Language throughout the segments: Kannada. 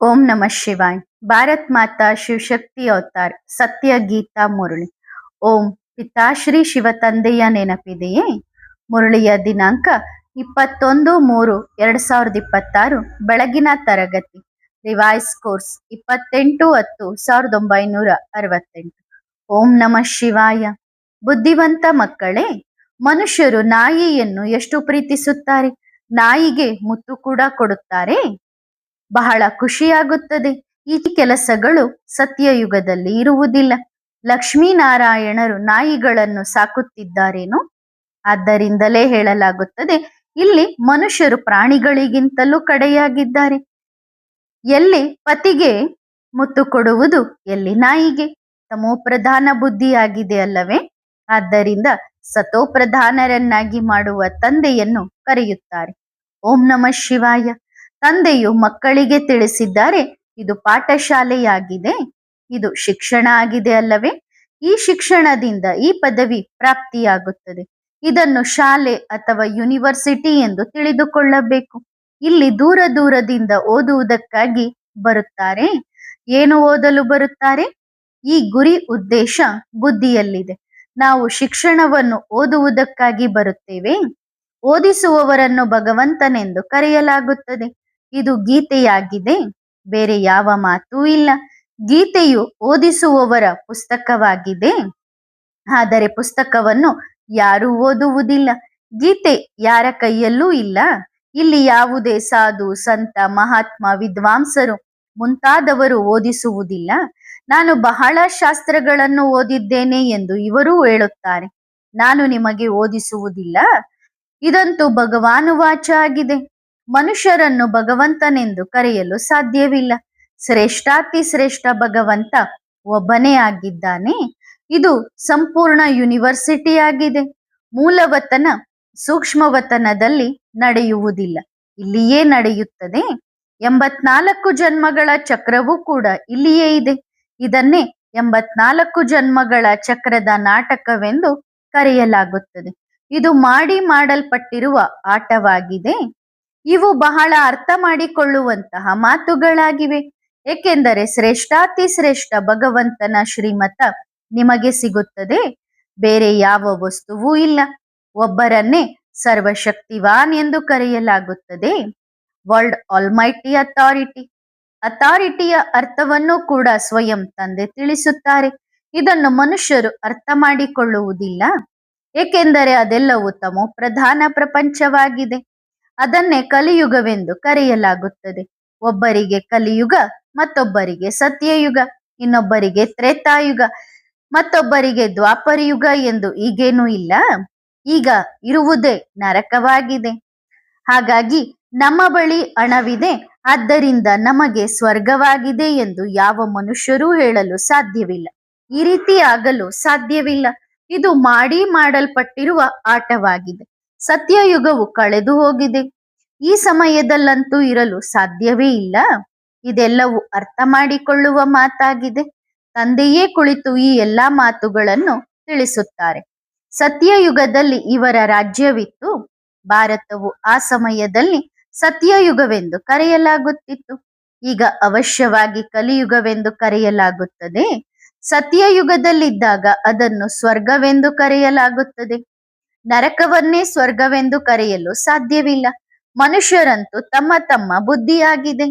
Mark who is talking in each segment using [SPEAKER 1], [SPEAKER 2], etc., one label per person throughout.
[SPEAKER 1] ಓಂ ನಮಃ ಶಿವಾಯ್. ಭಾರತ್ ಮಾತಾ ಶಿವಶಕ್ತಿ ಅವತಾರ್ ಸತ್ಯ ಗೀತಾ ಮುರಳಿ. ಓಂ ಪಿತಾಶ್ರೀ ಶಿವ ತಂದೆಯ ನೆನಪಿದೆಯೇ? ಮುರಳಿಯ ದಿನಾಂಕ 21-3-2026. ಬೆಳಗಿನ ತರಗತಿ. Revise course 28-10-1968. ಓಂ ನಮಃ ಶಿವಾಯ. ಬುದ್ಧಿವಂತ ಮಕ್ಕಳೇ, ಮನುಷ್ಯರು ನಾಯಿಯನ್ನು ಎಷ್ಟು ಪ್ರೀತಿಸುತ್ತಾರೆ. ನಾಯಿಗೆ ಮುತ್ತು ಕೂಡ ಕೊಡುತ್ತಾರೆ. ಬಹಳ ಖುಷಿಯಾಗುತ್ತದೆ. ಈ ಕೆಲಸಗಳು ಸತ್ಯಯುಗದಲ್ಲಿ ಇರುವುದಿಲ್ಲ. ಲಕ್ಷ್ಮೀನಾರಾಯಣರು ನಾಯಿಗಳನ್ನು ಸಾಕುತ್ತಿದ್ದಾರೇನೋ? ಆದ್ದರಿಂದಲೇ ಹೇಳಲಾಗುತ್ತದೆ, ಇಲ್ಲಿ ಮನುಷ್ಯರು ಪ್ರಾಣಿಗಳಿಗಿಂತಲೂ ಕಡೆಯಾಗಿದ್ದಾರೆ. ಎಲ್ಲಿ ಪತಿಗೆ ಮುತ್ತು ಕೊಡುವುದು, ಎಲ್ಲಿ ನಾಯಿಗೆ? ತಮೋಪ್ರಧಾನ ಬುದ್ಧಿಯಾಗಿದೆ ಅಲ್ಲವೇ? ಆದ್ದರಿಂದ ಸತೋಪ್ರಧಾನರನ್ನಾಗಿ ಮಾಡುವ ತಂದೆಯನ್ನು ಕರೆಯುತ್ತಾರೆ. ಓಂ ನಮಃ ಶಿವಾಯ. ತಂದೆಯು ಮಕ್ಕಳಿಗೆ ತಿಳಿಸಿದ್ದಾರೆ, ಇದು ಪಾಠಶಾಲೆಯಾಗಿದೆ, ಇದು ಶಿಕ್ಷಣ ಆಗಿದೆ ಅಲ್ಲವೇ? ಈ ಶಿಕ್ಷಣದಿಂದ ಈ ಪದವಿ ಪ್ರಾಪ್ತಿಯಾಗುತ್ತದೆ. ಇದನ್ನು ಶಾಲೆ ಅಥವಾ ಯೂನಿವರ್ಸಿಟಿ ಎಂದು ತಿಳಿದುಕೊಳ್ಳಬೇಕು. ಇಲ್ಲಿ ದೂರ ದೂರದಿಂದ ಓದುವುದಕ್ಕಾಗಿ ಬರುತ್ತಾರೆ. ಏನು ಓದಲು ಬರುತ್ತಾರೆ? ಈ ಗುರಿ ಉದ್ದೇಶ ಬುದ್ಧಿಯಲ್ಲಿದೆ. ನಾವು ಶಿಕ್ಷಣವನ್ನು ಓದುವುದಕ್ಕಾಗಿ ಬರುತ್ತೇವೆ. ಓದಿಸುವವರನ್ನು ಭಗವಂತನೆಂದು ಕರೆಯಲಾಗುತ್ತದೆ. ಇದು ಗೀತೆಯಾಗಿದೆ, ಬೇರೆ ಯಾವ ಮಾತೂ ಇಲ್ಲ. ಗೀತೆಯು ಓದಿಸುವವರ ಪುಸ್ತಕವಾಗಿದೆ, ಆದರೆ ಪುಸ್ತಕವನ್ನು ಯಾರೂ ಓದುವುದಿಲ್ಲ. ಗೀತೆ ಯಾರ ಕೈಯಲ್ಲೂ ಇಲ್ಲ. ಇಲ್ಲಿ ಯಾವುದೇ ಸಾಧು, ಸಂತ, ಮಹಾತ್ಮ, ವಿದ್ವಾಂಸರು ಮುಂತಾದವರು ಓದಿಸುವುದಿಲ್ಲ. ನಾನು ಬಹಳ ಶಾಸ್ತ್ರಗಳನ್ನು ಓದಿದ್ದೇನೆ ಎಂದು ಇವರೂ ಹೇಳುತ್ತಾರೆ. ನಾನು ನಿಮಗೆ ಓದಿಸುವುದಿಲ್ಲ. ಇದಂತೂ ಭಗವಾನುವಾಚ ಆಗಿದೆ. ಮನುಷ್ಯರನ್ನು ಭಗವಂತನೆಂದು ಕರೆಯಲು ಸಾಧ್ಯವಿಲ್ಲ. ಶ್ರೇಷ್ಠಾತಿ ಶ್ರೇಷ್ಠ ಭಗವಂತ ಒಬ್ಬನೇ ಆಗಿದ್ದಾನೆ. ಇದು ಸಂಪೂರ್ಣ ಯೂನಿವರ್ಸಿಟಿ ಆಗಿದೆ. ಮೂಲವತನ ಸೂಕ್ಷ್ಮವತನದಲ್ಲಿ ನಡೆಯುವುದಿಲ್ಲ, ಇಲ್ಲಿಯೇ ನಡೆಯುತ್ತದೆ. 84 ಜನ್ಮಗಳ ಚಕ್ರವೂ ಕೂಡ ಇಲ್ಲಿಯೇ ಇದೆ. ಇದನ್ನೇ 84 ಜನ್ಮಗಳ ಚಕ್ರದ ನಾಟಕವೆಂದು ಕರೆಯಲಾಗುತ್ತದೆ. ಇದು ಮಾಡಲ್ಪಟ್ಟಿರುವ ಆಟವಾಗಿದೆ. ಇವು ಬಹಳ ಅರ್ಥ ಮಾಡಿಕೊಳ್ಳುವಂತಹ ಮಾತುಗಳಾಗಿವೆ. ಏಕೆಂದರೆ ಶ್ರೇಷ್ಠಾತಿ ಶ್ರೇಷ್ಠ ಭಗವಂತನ ಶ್ರೀಮತ ನಿಮಗೆ ಸಿಗುತ್ತದೆ. ಬೇರೆ ಯಾವ ವಸ್ತುವೂ ಇಲ್ಲ. ಒಬ್ಬರನ್ನೇ ಸರ್ವಶಕ್ತಿವಾನ್ ಎಂದು ಕರೆಯಲಾಗುತ್ತದೆ. World almighty authority. ಅಥಾರಿಟಿಯ ಅರ್ಥವನ್ನು ಕೂಡ ಸ್ವಯಂ ತಂದೆ ತಿಳಿಸುತ್ತಾರೆ. ಇದನ್ನು ಮನುಷ್ಯರು ಅರ್ಥ ಮಾಡಿಕೊಳ್ಳುವುದಿಲ್ಲ. ಏಕೆಂದರೆ ಅದೆಲ್ಲವೂ ತಮೋಪ್ರಧಾನ ಪ್ರಪಂಚವಾಗಿದೆ. ಅದನ್ನೇ ಕಲಿಯುಗವೆಂದು ಕರೆಯಲಾಗುತ್ತದೆ. ಒಬ್ಬರಿಗೆ ಕಲಿಯುಗ, ಮತ್ತೊಬ್ಬರಿಗೆ ಸತ್ಯಯುಗ, ಇನ್ನೊಬ್ಬರಿಗೆ ತ್ರೇತಾಯುಗ, ಮತ್ತೊಬ್ಬರಿಗೆ ದ್ವಾಪರಯುಗ ಎಂದು ಈಗೇನೂ ಇಲ್ಲ. ಈಗ ಇರುವುದೇ ನರಕವಾಗಿದೆ. ಹಾಗಾಗಿ ನಮ್ಮ ಬಳಿ ಹಣವಿದೆ, ಆದ್ದರಿಂದ ನಮಗೆ ಸ್ವರ್ಗವಾಗಿದೆ ಎಂದು ಯಾವ ಮನುಷ್ಯರೂ ಹೇಳಲು ಸಾಧ್ಯವಿಲ್ಲ. ಈ ರೀತಿ ಆಗಲು ಸಾಧ್ಯವಿಲ್ಲ. ಇದು ಮಾಡಲ್ಪಟ್ಟಿರುವ ಆಟವಾಗಿದೆ. ಸತ್ಯಯುಗವು ಕಳೆದು ಹೋಗಿದೆ. ಈ ಸಮಯದಲ್ಲಂತೂ ಇರಲು ಸಾಧ್ಯವೇ ಇಲ್ಲ. ಇದೆಲ್ಲವೂ ಅರ್ಥ ಮಾಡಿಕೊಳ್ಳುವ ಮಾತಾಗಿದೆ. ತಂದೆಯೇ ಕುಳಿತು ಈ ಎಲ್ಲಾ ಮಾತುಗಳನ್ನು ತಿಳಿಸುತ್ತಾರೆ. ಸತ್ಯಯುಗದಲ್ಲಿ ಇವರ ರಾಜ್ಯವಿತ್ತು. ಭಾರತವು ಆ ಸಮಯದಲ್ಲಿ ಸತ್ಯಯುಗವೆಂದು ಕರೆಯಲಾಗುತ್ತಿತ್ತು. ಈಗ ಅವಶ್ಯವಾಗಿ ಕಲಿಯುಗವೆಂದು ಕರೆಯಲಾಗುತ್ತದೆ. ಸತ್ಯಯುಗದಲ್ಲಿದ್ದಾಗ ಅದನ್ನು ಸ್ವರ್ಗವೆಂದು ಕರೆಯಲಾಗುತ್ತದೆ. ನರಕವನ್ನೇ ಸ್ವರ್ಗವೆಂದು ಕರೆಯಲು ಸಾಧ್ಯವಿಲ್ಲ. ಮನುಷ್ಯರಂತೂ ತಮ್ಮ ತಮ್ಮ ಬುದ್ಧಿಯಾಗಿದೆ.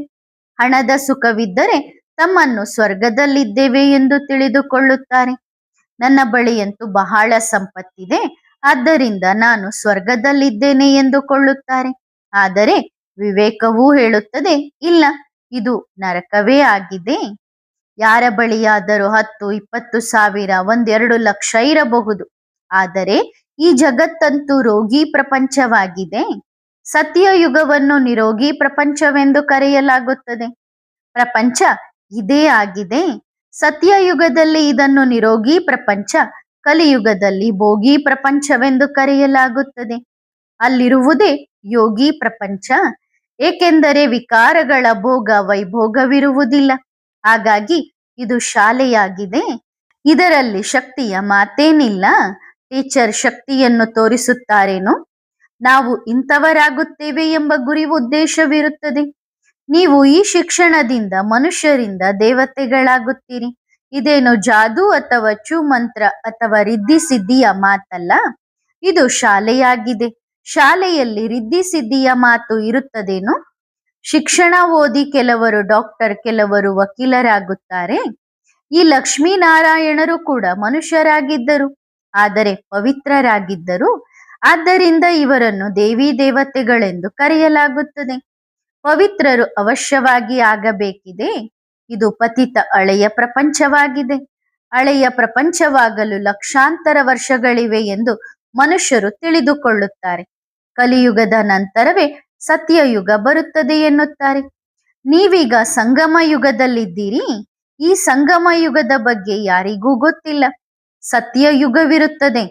[SPEAKER 1] ಹಣದ ಸುಖವಿದ್ದರೆ ತಮ್ಮನ್ನು ಸ್ವರ್ಗದಲ್ಲಿದ್ದೇವೆ ಎಂದು ತಿಳಿದುಕೊಳ್ಳುತ್ತಾರೆ. ನನ್ನ ಬಳಿಯಂತೂ ಬಹಳ ಸಂಪತ್ತಿದೆ, ಆದ್ದರಿಂದ ನಾನು ಸ್ವರ್ಗದಲ್ಲಿದ್ದೇನೆ ಎಂದುಕೊಳ್ಳುತ್ತಾರೆ. ಆದರೆ ವಿವೇಕವೂ ಹೇಳುತ್ತದೆ, ಇಲ್ಲ, ಇದು ನರಕವೇ ಆಗಿದೆ. ಯಾರ ಬಳಿಯಾದರೂ 10, 20 ಸಾವಿರ, 1-2 ಲಕ್ಷ ಇರಬಹುದು. ಆದರೆ ಈ ಜಗತ್ತಂತೂ ರೋಗಿ ಪ್ರಪಂಚವಾಗಿದೆ. ಸತ್ಯಯುಗವನ್ನು ನಿರೋಗಿ ಪ್ರಪಂಚವೆಂದು ಕರೆಯಲಾಗುತ್ತದೆ. ಪ್ರಪಂಚ ಇದೇ ಆಗಿದೆ. ಸತ್ಯಯುಗದಲ್ಲಿ ಇದನ್ನು ನಿರೋಗಿ ಪ್ರಪಂಚ, ಕಲಿಯುಗದಲ್ಲಿ ಭೋಗಿ ಪ್ರಪಂಚವೆಂದು ಕರೆಯಲಾಗುತ್ತದೆ. ಅಲ್ಲಿರುವುದೇ ಯೋಗಿ ಪ್ರಪಂಚ. ಏಕೆಂದರೆ ವಿಕಾರಗಳ ಭೋಗ ವೈಭೋಗವಿರುವುದಿಲ್ಲ. ಹಾಗಾಗಿ ಇದು ಶಾಲೆಯಾಗಿದೆ. ಇದರಲ್ಲಿ ಶಕ್ತಿಯ ಮಾತೇನಿಲ್ಲ. ಟೀಚರ್ ಶಕ್ತಿಯನ್ನು ತೋರಿಸುತ್ತಾರೇನೋ? ನಾವು ಇಂಥವರಾಗುತ್ತೇವೆ ಎಂಬ ಗುರಿ ಉದ್ದೇಶವಿರುತ್ತದೆ. ನೀವು ಈ ಶಿಕ್ಷಣದಿಂದ ಮನುಷ್ಯರಿಂದ ದೇವತೆಗಳಾಗುತ್ತೀರಿ. ಇದೇನು ಜಾದೂ ಅಥವಾ ಮಂತ್ರ ಅಥವಾ ರಿದ್ದಿ ಸಿದ್ಧಿಯ ಮಾತಲ್ಲ, ಇದು ಶಾಲೆಯಾಗಿದೆ. ಶಾಲೆಯಲ್ಲಿ ರಿದ್ದಿ ಸಿದ್ಧಿಯ ಮಾತು ಇರುತ್ತದೇನು? ಶಿಕ್ಷಣ ಓದಿ ಕೆಲವರು ಡಾಕ್ಟರ್, ಕೆಲವರು ವಕೀಲರಾಗುತ್ತಾರೆ. ಈ ಲಕ್ಷ್ಮೀನಾರಾಯಣರು ಕೂಡ ಮನುಷ್ಯರಾಗಿದ್ದರು, ಆದರೆ ಪವಿತ್ರರಾಗಿದ್ದರು. ಆದ್ದರಿಂದ ಇವರನ್ನು ದೇವಿ ದೇವತೆಗಳೆಂದು ಕರೆಯಲಾಗುತ್ತದೆ. ಪವಿತ್ರರು ಅವಶ್ಯವಾಗಿ ಆಗಬೇಕಿದೆ. ಇದು ಪತಿತ ಹಳೆಯ ಪ್ರಪಂಚವಾಗಿದೆ. ಹಳೆಯ ಪ್ರಪಂಚವಾಗಲು ಲಕ್ಷಾಂತರ ವರ್ಷಗಳಿವೆ ಎಂದು ಮನುಷ್ಯರು ತಿಳಿದುಕೊಳ್ಳುತ್ತಾರೆ. ಕಲಿಯುಗದ ನಂತರವೇ ಸತ್ಯಯುಗ ಬರುತ್ತದೆ ಎನ್ನುತ್ತಾರೆ. ನೀವೀಗ ಸಂಗಮ ಯುಗದಲ್ಲಿದ್ದೀರಿ. ಈ ಸಂಗಮ ಯುಗದ ಬಗ್ಗೆ ಯಾರಿಗೂ ಗೊತ್ತಿಲ್ಲ. ಸತ್ಯಯುಗವಿರುತ್ತದೆ,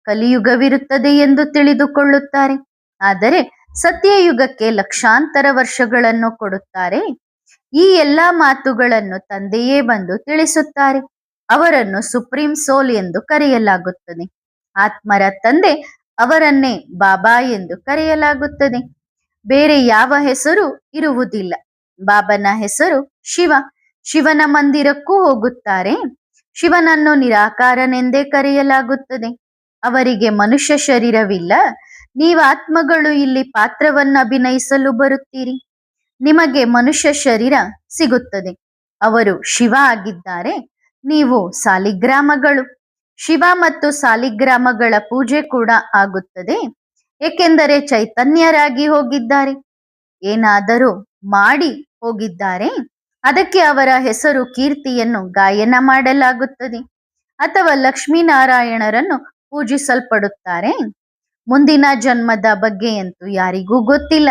[SPEAKER 1] ಕಲಿಯುಗವಿರುತ್ತದೆ ಎಂದು ತಿಳಿದುಕೊಳ್ಳುತ್ತಾರೆ. ಆದರೆ ಸತ್ಯಯುಗಕ್ಕೆ ಲಕ್ಷಾಂತರ ವರ್ಷಗಳನ್ನು ಕೊಡುತ್ತಾರೆ. ಈ ಎಲ್ಲಾ ಮಾತುಗಳನ್ನು ತಂದೆಯೇ ಬಂದು ತಿಳಿಸುತ್ತಾರೆ. ಅವರನ್ನು ಸುಪ್ರೀಂ ಸೋಲ್ ಎಂದು ಕರೆಯಲಾಗುತ್ತದೆ. ಆತ್ಮರ ತಂದೆ ಅವರನ್ನೇ ಬಾಬಾ ಎಂದು ಕರೆಯಲಾಗುತ್ತದೆ. ಬೇರೆ ಯಾವ ಹೆಸರು ಇರುವುದಿಲ್ಲ. ಬಾಬನ ಹೆಸರು ಶಿವ. ಶಿವನ ಮಂದಿರಕ್ಕೂ ಹೋಗುತ್ತಾರೆ. ಶಿವನನ್ನು ನಿರಾಕಾರನೆಂದೇ ಕರೆಯಲಾಗುತ್ತದೆ. ಅವರಿಗೆ ಮನುಷ್ಯ ಶರೀರವಿಲ್ಲ. ನೀವಾತ್ಮಗಳು ಇಲ್ಲಿ ಪಾತ್ರವನ್ನು ಅಭಿನಯಿಸಲು ಬರುತ್ತೀರಿ. ನಿಮಗೆ ಮನುಷ್ಯ ಶರೀರ ಸಿಗುತ್ತದೆ. ಅವರು ಶಿವ ಆಗಿದ್ದಾರೆ, ನೀವು ಸಾಲಿಗ್ರಾಮಗಳು. ಶಿವ ಮತ್ತು ಸಾಲಿಗ್ರಾಮಗಳ ಪೂಜೆ ಕೂಡ ಆಗುತ್ತದೆ, ಏಕೆಂದರೆ ಚೈತನ್ಯರಾಗಿ ಹೋಗಿದ್ದಾರೆ. ಏನಾದರೂ ಮಾಡಿ ಹೋಗಿದ್ದಾರೆ, ಅದಕ್ಕೆ ಅವರ ಹೆಸರು ಕೀರ್ತಿಯನ್ನು ಗಾಯನ ಮಾಡಲಾಗುತ್ತದೆ. ಅಥವಾ ಲಕ್ಷ್ಮೀನಾರಾಯಣರನ್ನು ಪೂಜಿಸಲ್ಪಡುತ್ತಾರೆ. ಮುಂದಿನ ಜನ್ಮದ ಬಗ್ಗೆಯಂತೂ ಯಾರಿಗೂ ಗೊತ್ತಿಲ್ಲ.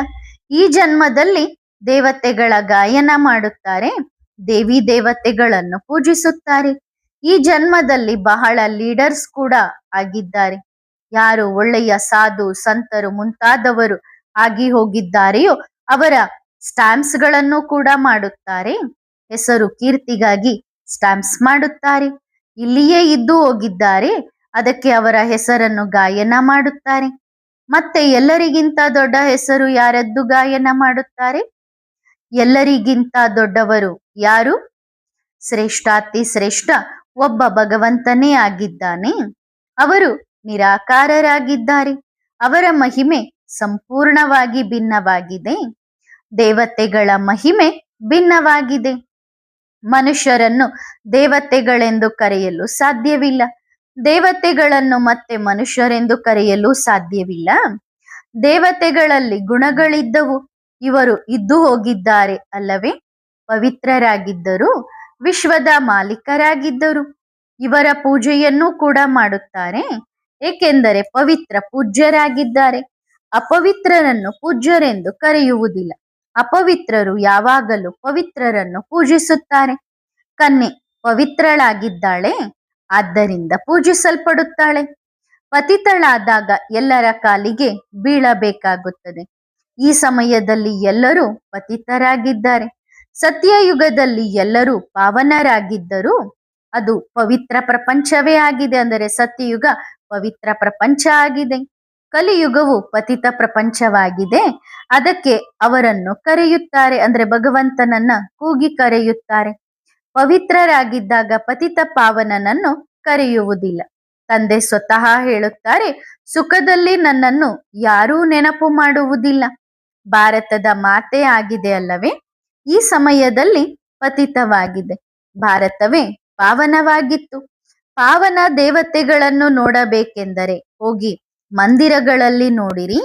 [SPEAKER 1] ಈ ಜನ್ಮದಲ್ಲಿ ದೇವತೆಗಳ ಗಾಯನ ಮಾಡುತ್ತಾರೆ, ದೇವಿ ದೇವತೆಗಳನ್ನು ಪೂಜಿಸುತ್ತಾರೆ. ಈ ಜನ್ಮದಲ್ಲಿ ಬಹಳ ಲೀಡರ್ಸ್ ಕೂಡ ಆಗಿದ್ದಾರೆ. ಯಾರು ಒಳ್ಳೆಯ ಸಾಧು ಸಂತರು ಮುಂತಾದವರು ಆಗಿ ಹೋಗಿದ್ದಾರೆಯೋ ಅವರ ಸ್ಟಾಂಪ್ಸ್ ಗಳನ್ನು ಕೂಡ ಮಾಡುತ್ತಾರೆ. ಹೆಸರು ಕೀರ್ತಿಗಾಗಿ ಸ್ಟಾಂಪ್ಸ್ ಮಾಡುತ್ತಾರೆ. ಇಲ್ಲಿಯೇ ಇದ್ದು ಹೋಗಿದ್ದಾರೆ, ಅದಕ್ಕೆ ಅವರ ಹೆಸರನ್ನು ಗಾಯನ ಮಾಡುತ್ತಾರೆ. ಮತ್ತೆ ಎಲ್ಲರಿಗಿಂತ ದೊಡ್ಡ ಹೆಸರು ಯಾರದ್ದು ಗಾಯನ ಮಾಡುತ್ತಾರೆ? ಎಲ್ಲರಿಗಿಂತ ದೊಡ್ಡವರು ಯಾರು? ಶ್ರೇಷ್ಠಾತಿ ಶ್ರೇಷ್ಠ ಒಬ್ಬ ಭಗವಂತನೇ ಆಗಿದ್ದಾನೆ. ಅವರು ನಿರಾಕಾರರಾಗಿದ್ದಾರೆ. ಅವರ ಮಹಿಮೆ ಸಂಪೂರ್ಣವಾಗಿ ಭಿನ್ನವಾಗಿದೆ. ದೇವತೆಗಳ ಮಹಿಮೆ ಭಿನ್ನವಾಗಿದೆ. ಮನುಷ್ಯರನ್ನು ದೇವತೆಗಳೆಂದು ಕರೆಯಲು ಸಾಧ್ಯವಿಲ್ಲ. ದೇವತೆಗಳನ್ನು ಮತ್ತೆ ಮನುಷ್ಯರೆಂದು ಕರೆಯಲು ಸಾಧ್ಯವಿಲ್ಲ. ದೇವತೆಗಳಲ್ಲಿ ಗುಣಗಳಿದ್ದವು, ಇವರು ಇದ್ದು ಹೋಗಿದ್ದಾರೆ ಅಲ್ಲವೇ? ಪವಿತ್ರರಾಗಿದ್ದರು, ವಿಶ್ವದ ಮಾಲೀಕರಾಗಿದ್ದರು. ಇವರ ಪೂಜೆಯನ್ನು ಕೂಡ ಮಾಡುತ್ತಾರೆ, ಏಕೆಂದರೆ ಪವಿತ್ರ ಪೂಜ್ಯರಾಗಿದ್ದಾರೆ. ಅಪವಿತ್ರರನ್ನು ಪೂಜ್ಯರೆಂದು ಕರೆಯುವುದಿಲ್ಲ. ಅಪವಿತ್ರರು ಯಾವಾಗಲೂ ಪವಿತ್ರರನ್ನು ಪೂಜಿಸುತ್ತಾರೆ. ಕನ್ಯೆ ಪವಿತ್ರಳಾಗಿದ್ದಾಳೆ, ಆದ್ದರಿಂದ ಪೂಜಿಸಲ್ಪಡುತ್ತಾಳೆ. ಪತಿತಳಾದಾಗ ಎಲ್ಲರ ಕಾಲಿಗೆ ಬೀಳಬೇಕಾಗುತ್ತದೆ. ಈ ಸಮಯದಲ್ಲಿ ಎಲ್ಲರೂ ಪತಿತರಾಗಿದ್ದಾರೆ. ಸತ್ಯಯುಗದಲ್ಲಿ ಎಲ್ಲರೂ ಪಾವನರಾಗಿದ್ದರು. ಅದು ಪವಿತ್ರ ಪ್ರಪಂಚವೇ ಆಗಿದೆ. ಅಂದರೆ ಸತ್ಯಯುಗ ಪವಿತ್ರ ಪ್ರಪಂಚ ಆಗಿದೆ. ಕಲಿಯುಗವು ಪತಿತ ಪ್ರಪಂಚವಾಗಿದೆ. ಅದಕ್ಕೆ ಅವರನ್ನು ಕರೆಯುತ್ತಾರೆ, ಅಂದ್ರೆ ಭಗವಂತನನ್ನ ಕೂಗಿ ಕರೆಯುತ್ತಾರೆ. ಪವಿತ್ರರಾಗಿದ್ದಾಗ ಪತಿತ ಪಾವನನನ್ನು ಕರೆಯುವುದಿಲ್ಲ. ತಂದೆ ಸ್ವತಃ ಹೇಳುತ್ತಾರೆ, ಸುಖದಲ್ಲಿ ನನ್ನನ್ನು ಯಾರೂ ನೆನಪು ಮಾಡುವುದಿಲ್ಲ. ಭಾರತದ ಮಾತೆ ಆಗಿದೆ ಅಲ್ಲವೇ? ಈ ಸಮಯದಲ್ಲಿ ಪತಿತವಾಗಿದೆ. ಭಾರತವೇ ಪಾವನವಾಗಿತ್ತು. ಪಾವನ ದೇವತೆಗಳನ್ನು ನೋಡಬೇಕೆಂದರೆ ಹೋಗಿ ಮಂದಿರಗಳಲ್ಲಿ ನೋಡಿರಿ.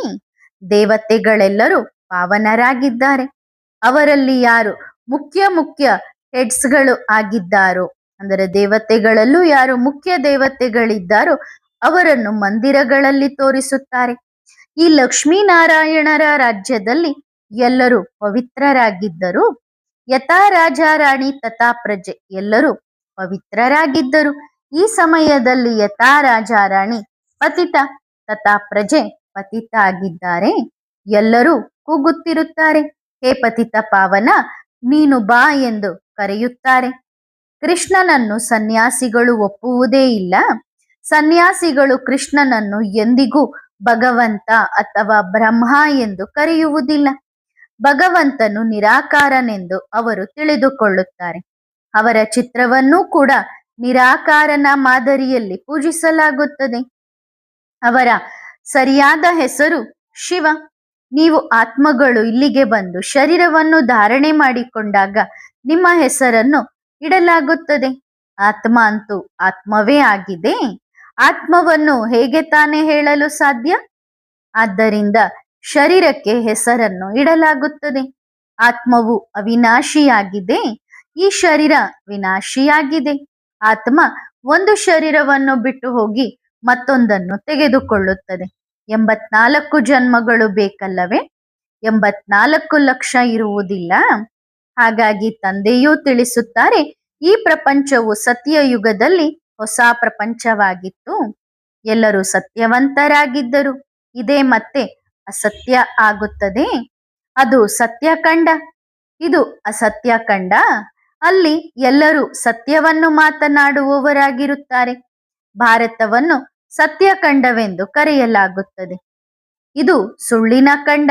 [SPEAKER 1] ದೇವತೆಗಳೆಲ್ಲರೂ ಪಾವನರಾಗಿದ್ದಾರೆ. ಅವರಲ್ಲಿ ಯಾರು ಮುಖ್ಯ ಹೆಡ್ಸ್ಗಳು ಆಗಿದ್ದಾರೋ, ಅಂದರೆ ದೇವತೆಗಳಲ್ಲೂ ಯಾರು ಮುಖ್ಯ ದೇವತೆಗಳಿದ್ದಾರೋ ಅವರನ್ನು ಮಂದಿರಗಳಲ್ಲಿ ತೋರಿಸುತ್ತಾರೆ. ಈ ಲಕ್ಷ್ಮೀನಾರಾಯಣರ ರಾಜ್ಯದಲ್ಲಿ ಎಲ್ಲರೂ ಪವಿತ್ರರಾಗಿದ್ದರು. ಯಥಾ ರಾಜ ರಾಣಿ ತಥಾ ಪ್ರಜೆ, ಎಲ್ಲರೂ ಪವಿತ್ರರಾಗಿದ್ದರು. ಈ ಸಮಯದಲ್ಲಿ ಯಥಾ ರಾಜ ರಾಣಿ ಪತಿತ, ತಥಾ ಪ್ರಜೆ ಪತಿತ ಆಗಿದ್ದಾರೆ. ಎಲ್ಲರೂ ಕೂಗುತ್ತಿರುತ್ತಾರೆ, ಹೇ ಪತಿತ ಪಾವನ, ನೀನು ಬಾ ಎಂದು ಕರೆಯುತ್ತಾರೆ. ಕೃಷ್ಣನನ್ನು ಸನ್ಯಾಸಿಗಳು ಒಪ್ಪುವುದೇ ಇಲ್ಲ. ಸನ್ಯಾಸಿಗಳು ಕೃಷ್ಣನನ್ನು ಎಂದಿಗೂ ಭಗವಂತ ಅಥವಾ ಬ್ರಹ್ಮ ಎಂದು ಕರೆಯುವುದಿಲ್ಲ. ಭಗವಂತನು ನಿರಾಕಾರನೆಂದು ಅವರು ತಿಳಿದುಕೊಳ್ಳುತ್ತಾರೆ. ಅವರ ಚಿತ್ರವನ್ನೂ ಕೂಡ ನಿರಾಕಾರನ ಮಾದರಿಯಲ್ಲಿ ಪೂಜಿಸಲಾಗುತ್ತದೆ. ಅವರ ಸರಿಯಾದ ಹೆಸರು ಶಿವ. ನೀವು ಆತ್ಮಗಳು ಇಲ್ಲಿಗೆ ಬಂದು ಶರೀರವನ್ನು ಧಾರಣೆ ಮಾಡಿಕೊಂಡಾಗ ನಿಮ್ಮ ಹೆಸರನ್ನು ಇಡಲಾಗುತ್ತದೆ. ಆತ್ಮ ಅಂತೂ ಆತ್ಮವೇ ಆಗಿದೆ. ಆತ್ಮವನ್ನು ಹೇಗೆ ತಾನೇ ಹೇಳಲು ಸಾಧ್ಯ? ಆದ್ದರಿಂದ ಶರೀರಕ್ಕೆ ಹೆಸರನ್ನು ಇಡಲಾಗುತ್ತದೆ. ಆತ್ಮವು ಅವಿನಾಶಿಯಾಗಿದೆ, ಈ ಶರೀರ ವಿನಾಶಿಯಾಗಿದೆ. ಆತ್ಮ ಒಂದು ಶರೀರವನ್ನು ಬಿಟ್ಟು ಹೋಗಿ ಮತ್ತೊಂದನ್ನು ತೆಗೆದುಕೊಳ್ಳುತ್ತದೆ. 84 ಜನ್ಮಗಳು ಬೇಕಲ್ಲವೇ? 84 ಲಕ್ಷ ಇರುವುದಿಲ್ಲ. ಹಾಗಾಗಿ ತಂದೆಯೂ ತಿಳಿಸುತ್ತಾರೆ, ಈ ಪ್ರಪಂಚವು ಸತ್ಯಯುಗದಲ್ಲಿ ಹೊಸ ಪ್ರಪಂಚವಾಗಿತ್ತು. ಎಲ್ಲರೂ ಸತ್ಯವಂತರಾಗಿದ್ದರು. ಇದೇ ಮತ್ತೆ ಅಸತ್ಯ ಆಗುತ್ತದೆ. ಅದು ಸತ್ಯಖಂಡ, ಇದು ಅಸತ್ಯಖಂಡ. ಅಲ್ಲಿ ಎಲ್ಲರೂ ಸತ್ಯವನ್ನು ಮಾತನಾಡುವವರಾಗಿರುತ್ತಾರೆ. ಭಾರತವನ್ನು ಸತ್ಯಖಂಡವೆಂದು ಕರೆಯಲಾಗುತ್ತದೆ. ಇದು ಸುಳ್ಳಿನ ಖಂಡ,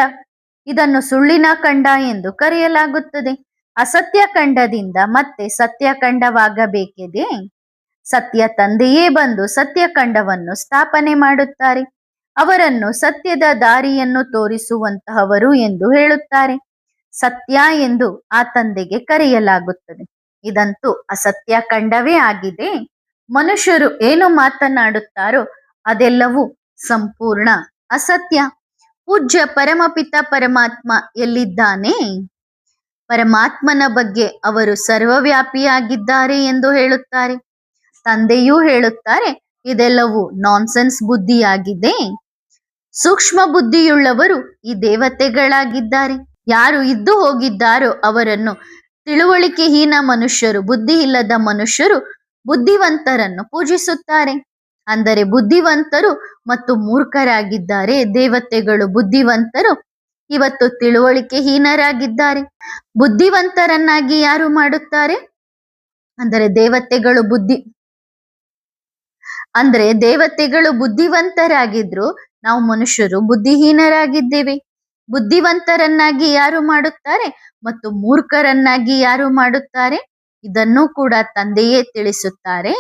[SPEAKER 1] ಇದನ್ನು ಸುಳ್ಳಿನ ಖಂಡ ಎಂದು ಕರೆಯಲಾಗುತ್ತದೆ. ಅಸತ್ಯ ಖಂಡದಿಂದ ಮತ್ತೆ ಸತ್ಯಖಂಡವಾಗಬೇಕಿದೆ. ಸತ್ಯ ತಂದೆಯೇ ಬಂದು ಸತ್ಯಖಂಡವನ್ನು ಸ್ಥಾಪನೆ ಮಾಡುತ್ತಾರೆ. ಅವರನ್ನು ಸತ್ಯದ ದಾರಿಯನ್ನು ತೋರಿಸುವಂತಹವರು ಎಂದು ಹೇಳುತ್ತಾರೆ. ಸತ್ಯ ಎಂದು ಆ ತಂದೆಗೆ ಕರೆಯಲಾಗುತ್ತದೆ. ಇದಂತೂ ಅಸತ್ಯ ಖಂಡವೇ ಆಗಿದೆ. ಮನುಷ್ಯರು ಏನು ಮಾತನಾಡುತ್ತಾರೋ ಅದೆಲ್ಲವೂ ಸಂಪೂರ್ಣ ಅಸತ್ಯ. ಪೂಜ್ಯ ಪರಮಪಿತ ಪರಮಾತ್ಮ ಎಲ್ಲಿದ್ದಾನೆ? ಪರಮಾತ್ಮನ ಬಗ್ಗೆ ಅವರು ಸರ್ವವ್ಯಾಪಿಯಾಗಿದ್ದಾರೆ ಎಂದು ಹೇಳುತ್ತಾರೆ. ತಂದೆಯೂ ಹೇಳುತ್ತಾರೆ, ಇದೆಲ್ಲವೂ ನಾನ್ಸೆನ್ಸ್ ಬುದ್ಧಿಯಾಗಿದೆ. ಸೂಕ್ಷ್ಮ ಬುದ್ಧಿಯುಳ್ಳವರು ಈ ದೇವತೆಗಳಾಗಿದ್ದಾರೆ. ಯಾರು ಇದ್ದು ಹೋಗಿದ್ದಾರೋ ಅವರನ್ನು ತಿಳುವಳಿಕೆಹೀನ ಮನುಷ್ಯರು, ಬುದ್ಧಿ ಇಲ್ಲದ ಮನುಷ್ಯರು ಬುದ್ಧಿವಂತರನ್ನು ಪೂಜಿಸುತ್ತಾರೆ. ಅಂದರೆ ಬುದ್ಧಿವಂತರು ಮತ್ತು ಮೂರ್ಖರಾಗಿದ್ದಾರೆ. ದೇವತೆಗಳು ಬುದ್ಧಿವಂತರು, ಇವತ್ತು ತಿಳುವಳಿಕೆಹೀನರಾಗಿದ್ದಾರೆ. ಬುದ್ಧಿವಂತರನ್ನಾಗಿ ಯಾರು ಮಾಡುತ್ತಾರೆ? ಅಂದರೆ ದೇವತೆಗಳು ಬುದ್ಧಿವಂತರಾಗಿದ್ರು, ನಾವು ಮನುಷ್ಯರು ಬುದ್ಧಿಹೀನರಾಗಿದ್ದೇವೆ. ಬುದ್ಧಿವಂತರನ್ನಾಗಿ ಯಾರು ಮಾಡುತ್ತಾರೆ ಮತ್ತು ಮೂರ್ಖರನ್ನಾಗಿ ಯಾರು ಮಾಡುತ್ತಾರೆ? ಇದನ್ನೂ ಕೂಡ ತಂದೆಯೇ ತಿಳಿಸುತ್ತಾರೆ.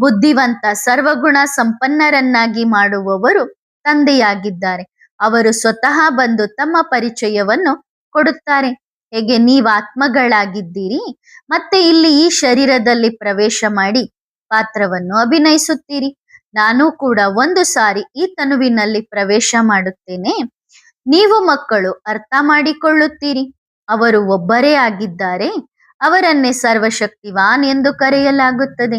[SPEAKER 1] ಬುದ್ಧಿವಂತ ಸರ್ವಗುಣ ಸಂಪನ್ನರನ್ನಾಗಿ ಮಾಡುವವರು ತಂದೆಯಾಗಿದ್ದಾರೆ. ಅವರು ಸ್ವತಃ ಬಂದು ತಮ್ಮ ಪರಿಚಯವನ್ನು ಕೊಡುತ್ತಾರೆ. ಹೇಗೆ ನೀವು ಆತ್ಮಗಳಾಗಿದ್ದೀರಿ, ಮತ್ತೆ ಇಲ್ಲಿ ಈ ಶರೀರದಲ್ಲಿ ಪ್ರವೇಶ ಮಾಡಿ ಪಾತ್ರವನ್ನು ಅಭಿನಯಿಸುತ್ತೀರಿ. ನಾನು ಕೂಡ ಒಂದು ಸಾರಿ ಈ ತನುವಿನಲ್ಲಿ ಪ್ರವೇಶ ಮಾಡುತ್ತೇನೆ. ನೀವು ಮಕ್ಕಳು ಅರ್ಥ ಮಾಡಿಕೊಳ್ಳುತ್ತೀರಿ. ಅವರು ಒಬ್ಬರೇ ಆಗಿದ್ದಾರೆ. ಅವರನ್ನೇ ಸರ್ವಶಕ್ತಿವಾನ್ ಎಂದು ಕರೆಯಲಾಗುತ್ತದೆ.